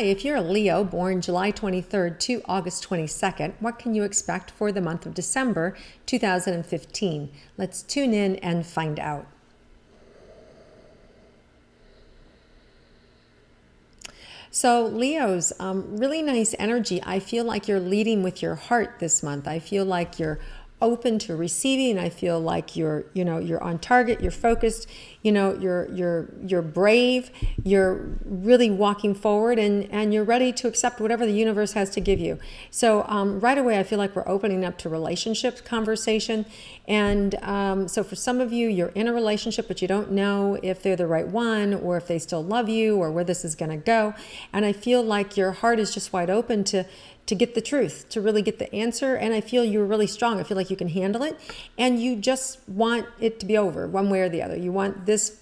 Hi, if you're a Leo born July 23rd to August 22nd, what can you expect for the month of December 2015? Let's tune in and find out. So Leos, really nice energy. I feel like you're leading with your heart this month. I feel like you're open to receiving. I feel like you're on target, you're focused, you're brave, you're really walking forward, and you're ready to accept whatever the universe has to give you. So right away, I feel like we're opening up to relationship conversation. And so for some of you, you're in a relationship, but you don't know if they're the right one or if they still love you or where this is going to go. And I feel like your heart is just wide open to get the truth, to really get the answer. And I feel you're really strong. I feel like you can handle it. And you just want it to be over one way or the other. You want this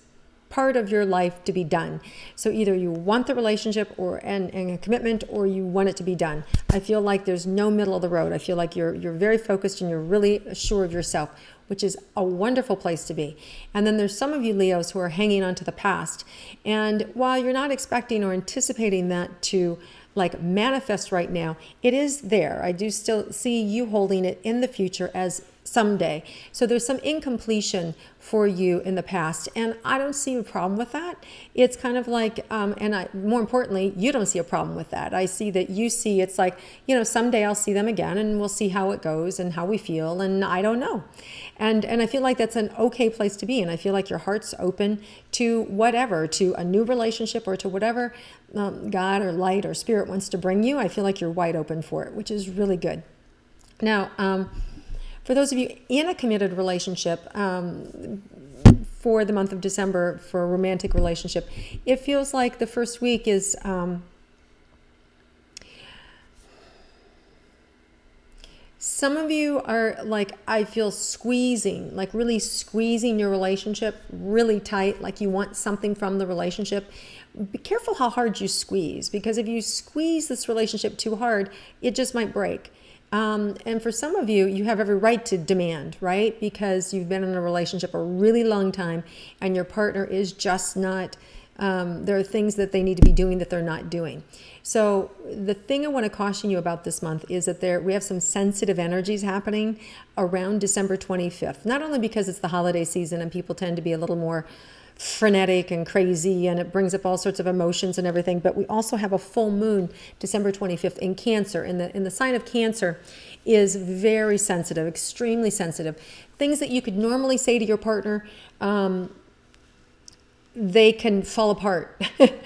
part of your life to be done. So either you want the relationship and a commitment, or you want it to be done. I feel like there's no middle of the road. I feel like you're very focused and you're really sure of yourself, which is a wonderful place to be. And then there's some of you Leos who are hanging on to the past. And while you're not expecting or anticipating that to manifest right now, it is there. I do still see you holding it in the future as someday. So there's some incompletion for you in the past, and I don't see a problem with that. It's kind of like, more importantly, you don't see a problem with that. I see that you see it's like, someday I'll see them again, and we'll see how it goes and how we feel, and I don't know. And I feel like that's an okay place to be, and I feel like your heart's open to whatever, to a new relationship or to whatever God or light or spirit wants to bring you. I feel like you're wide open for it, which is really good. Now, for those of you in a committed relationship, for the month of December, for a romantic relationship, it feels like the first week is some of you are I feel squeezing, really squeezing your relationship really tight, like you want something from the relationship. Be careful how hard you squeeze, because if you squeeze this relationship too hard, it just might break. And for some of you, you have every right to demand, right? Because you've been in a relationship a really long time and your partner is just not, there are things that they need to be doing that they're not doing. So the thing I want to caution you about this month is that we have some sensitive energies happening around December 25th, not only because it's the holiday season and people tend to be a little more frenetic and crazy, and it brings up all sorts of emotions and everything, but we also have a full moon December 25th in Cancer, in the sign of Cancer is very sensitive, extremely sensitive. Things that you could normally say to your partner, they can fall apart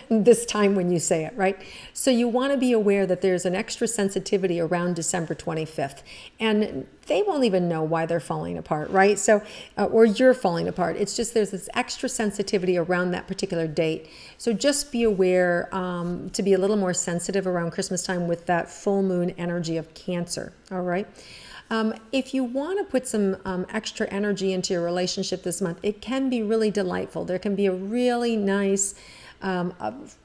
this time when you say it, right? So you want to be aware that there's an extra sensitivity around December 25th, and they won't even know why they're falling apart, right? So, or you're falling apart. It's just there's this extra sensitivity around that particular date. So just be aware to be a little more sensitive around Christmas time with that full moon energy of Cancer, all right? If you want to put some extra energy into your relationship this month, it can be really delightful. There can be a really nice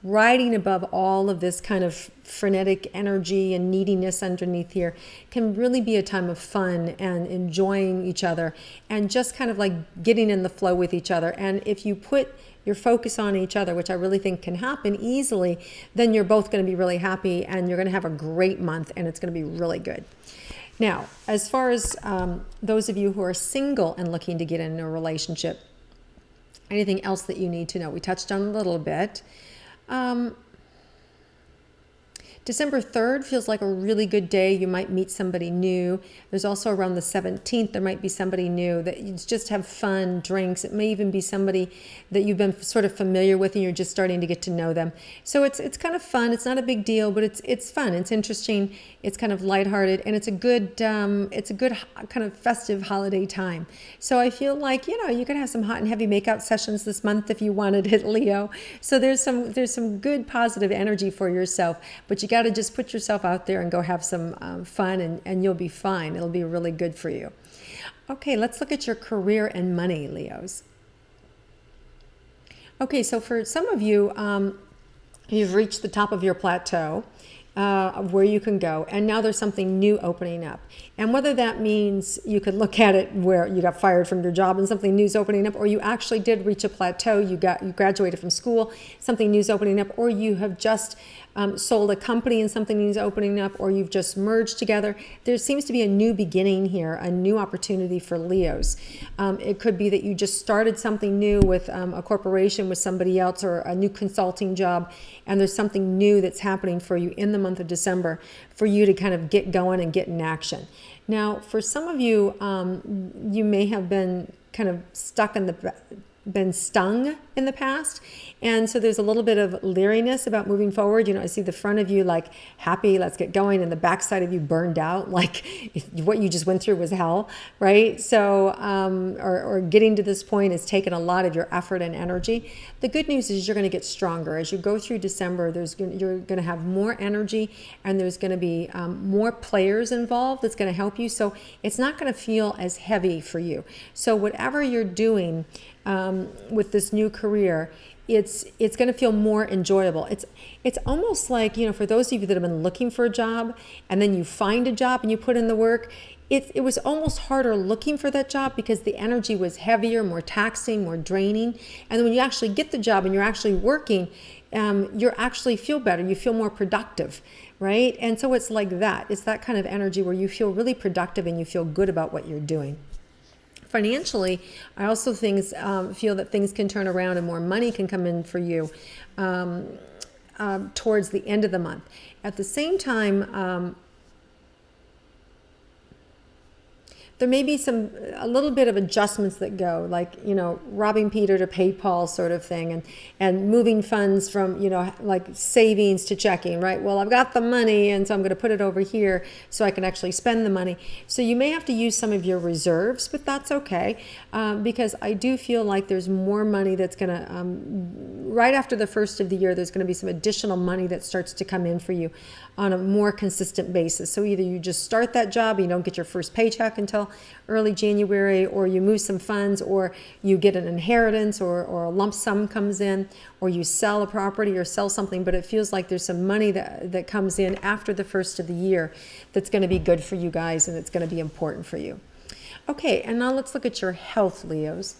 riding above all of this kind of frenetic energy and neediness underneath here. Can really be a time of fun and enjoying each other and just kind of like getting in the flow with each other. And if you put your focus on each other, which I really think can happen easily, then you're both going to be really happy and you're going to have a great month and it's going to be really good. Now, as far as those of you who are single and looking to get in a relationship, anything else that you need to know? We touched on a little bit. December 3rd feels like a really good day. You might meet somebody new. There's also around the 17th, there might be somebody new that you just have fun, drinks. It may even be somebody that you've been sort of familiar with and you're just starting to get to know them. So it's kind of fun. It's not a big deal, but it's fun. It's interesting. It's kind of lighthearted, and it's a good kind of festive holiday time. So I feel like, you could have some hot and heavy makeout sessions this month if you wanted it, Leo. So there's some good positive energy for yourself, but you got to just put yourself out there and go have some fun, and you'll be fine. It'll be really good for you. Okay, let's look at your career and money, Leos. Okay, so for some of you, you've reached the top of your plateau of where you can go, and now there's something new opening up. And whether that means you could look at it where you got fired from your job and something new's opening up, or you actually did reach a plateau, you graduated from school, something new's opening up, or you have just sold a company and something is opening up, or you've just merged together. There seems to be a new beginning here, a new opportunity for Leos. It could be that you just started something new with a corporation with somebody else, or a new consulting job, and there's something new that's happening for you in the month of December for you to kind of get going and get in action. Now, for some of you, you may have been kind of been stung in the past, and so there's a little bit of leeriness about moving forward. I see the front of you like happy, let's get going, and the back side of you burned out, like what you just went through was hell, right? So or getting to this point has taken a lot of your effort and energy. The good news is you're going to get stronger as you go through December. You're going to have more energy, and there's going to be more players involved that's going to help you, so it's not going to feel as heavy for you. So whatever you're doing with this new career, it's going to feel more enjoyable. It's almost like, for those of you that have been looking for a job and then you find a job and you put in the work, it was almost harder looking for that job because the energy was heavier, more taxing, more draining. And then when you actually get the job and you're actually working, you actually feel better. You feel more productive, right? And so it's like that. It's that kind of energy where you feel really productive and you feel good about what you're doing. Financially, I also feel that things can turn around and more money can come in for you towards the end of the month. At the same time, there may be a little bit of adjustments that go, like, robbing Peter to pay Paul sort of thing, and moving funds from, like savings to checking, right? Well, I've got the money, and so I'm going to put it over here so I can actually spend the money. So you may have to use some of your reserves, but that's okay, because I do feel like there's more money that's going to, right after the first of the year, there's going to be some additional money that starts to come in for you on a more consistent basis. So either you just start that job, you don't get your first paycheck until early January, or you move some funds, or you get an inheritance, or a lump sum comes in, or you sell a property or sell something, but it feels like there's some money that comes in after the first of the year that's going to be good for you guys, and it's going to be important for you. Okay, and now let's look at your health, Leos.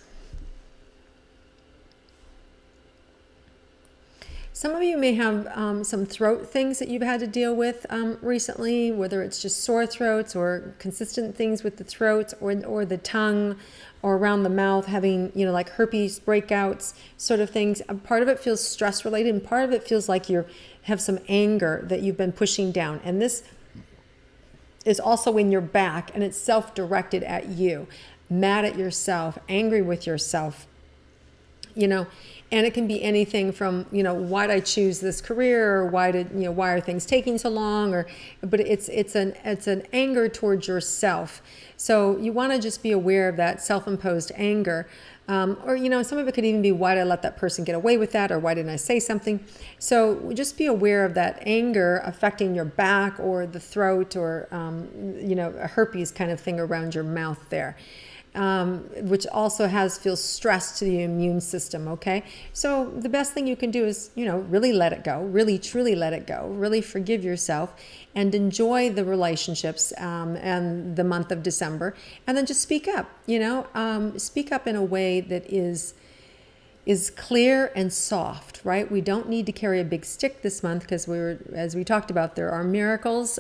Some of you may have some throat things that you've had to deal with recently, whether it's just sore throats or consistent things with the throat or the tongue or around the mouth, having, like herpes breakouts, sort of things. Part of it feels stress related, and part of it feels like you have some anger that you've been pushing down. And this is also in your back, and it's self-directed at you, mad at yourself, angry with yourself, and it can be anything from, why did I choose this career, or why are things taking so long, but it's an anger towards yourself. So you want to just be aware of that self-imposed anger. Or, some of it could even be, why did I let that person get away with that? Or why didn't I say something? So just be aware of that anger affecting your back or the throat, or, a herpes kind of thing around your mouth there. Which also feels stress to the immune system, okay? So the best thing you can do is, really let it go, really truly let it go, really forgive yourself, and enjoy the relationships and the month of December, and then just speak up, speak up in a way that is clear and soft, right? We don't need to carry a big stick this month, because as we talked about, there are miracles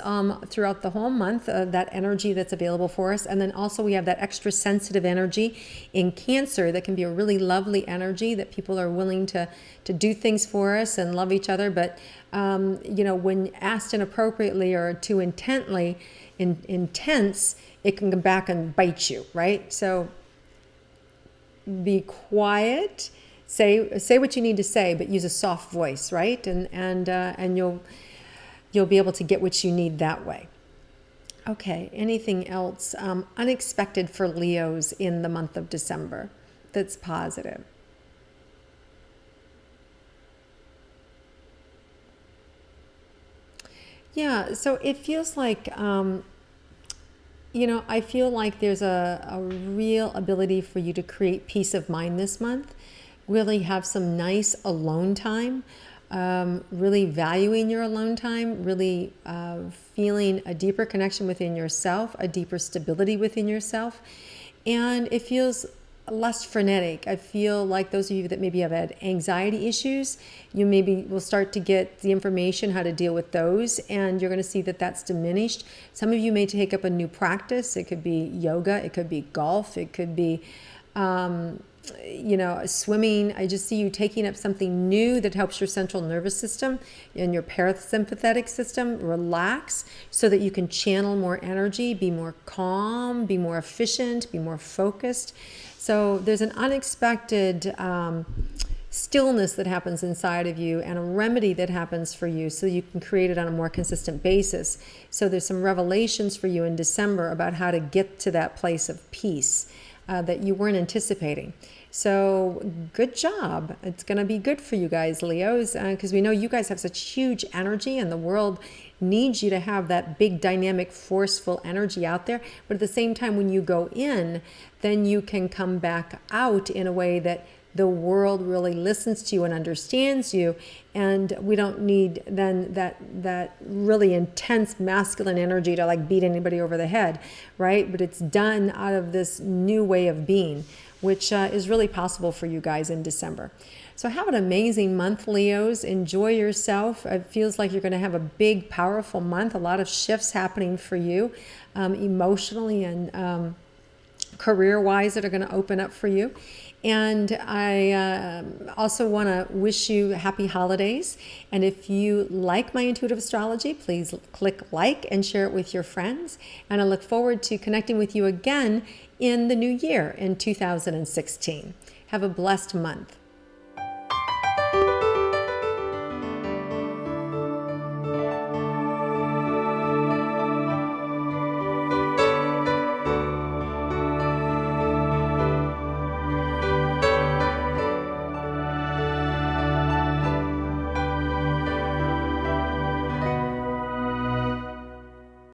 throughout the whole month, that energy that's available for us. And then also we have that extra sensitive energy in Cancer that can be a really lovely energy, that people are willing to do things for us and love each other. But, when asked inappropriately or too intense, it can come back and bite you, right? So be quiet. Say what you need to say, but use a soft voice, right? And you'll be able to get what you need that way. Okay, anything else unexpected for Leos in the month of December that's positive? Yeah, so it feels like, I feel like there's a real ability for you to create peace of mind this month. Really have some nice alone time, really valuing your alone time, really feeling a deeper connection within yourself, a deeper stability within yourself. And it feels less frenetic. I feel like those of you that maybe have had anxiety issues, you maybe will start to get the information how to deal with those, and you're going to see that that's diminished. Some of you may take up a new practice. It could be yoga, it could be golf, it could be swimming. I just see you taking up something new that helps your central nervous system and your parasympathetic system relax so that you can channel more energy, be more calm, be more efficient, be more focused. So there's an unexpected stillness that happens inside of you and a remedy that happens for you so you can create it on a more consistent basis. So there's some revelations for you in December about how to get to that place of peace that you weren't anticipating. So good job. It's going to be good for you guys, Leos, because we know you guys have such huge energy and the world needs you to have that big, dynamic, forceful energy out there. But at the same time, when you go in, then you can come back out in a way that the world really listens to you and understands you, and we don't need then that really intense masculine energy to like beat anybody over the head, right? But it's done out of this new way of being, which is really possible for you guys in December. So have an amazing month, Leos. Enjoy yourself. It feels like you're going to have a big, powerful month. A lot of shifts happening for you emotionally and career-wise that are going to open up for you. And I also want to wish you happy holidays. And if you like my intuitive astrology, please click like and share it with your friends. And I look forward to connecting with you again in the new year in 2016. Have a blessed month.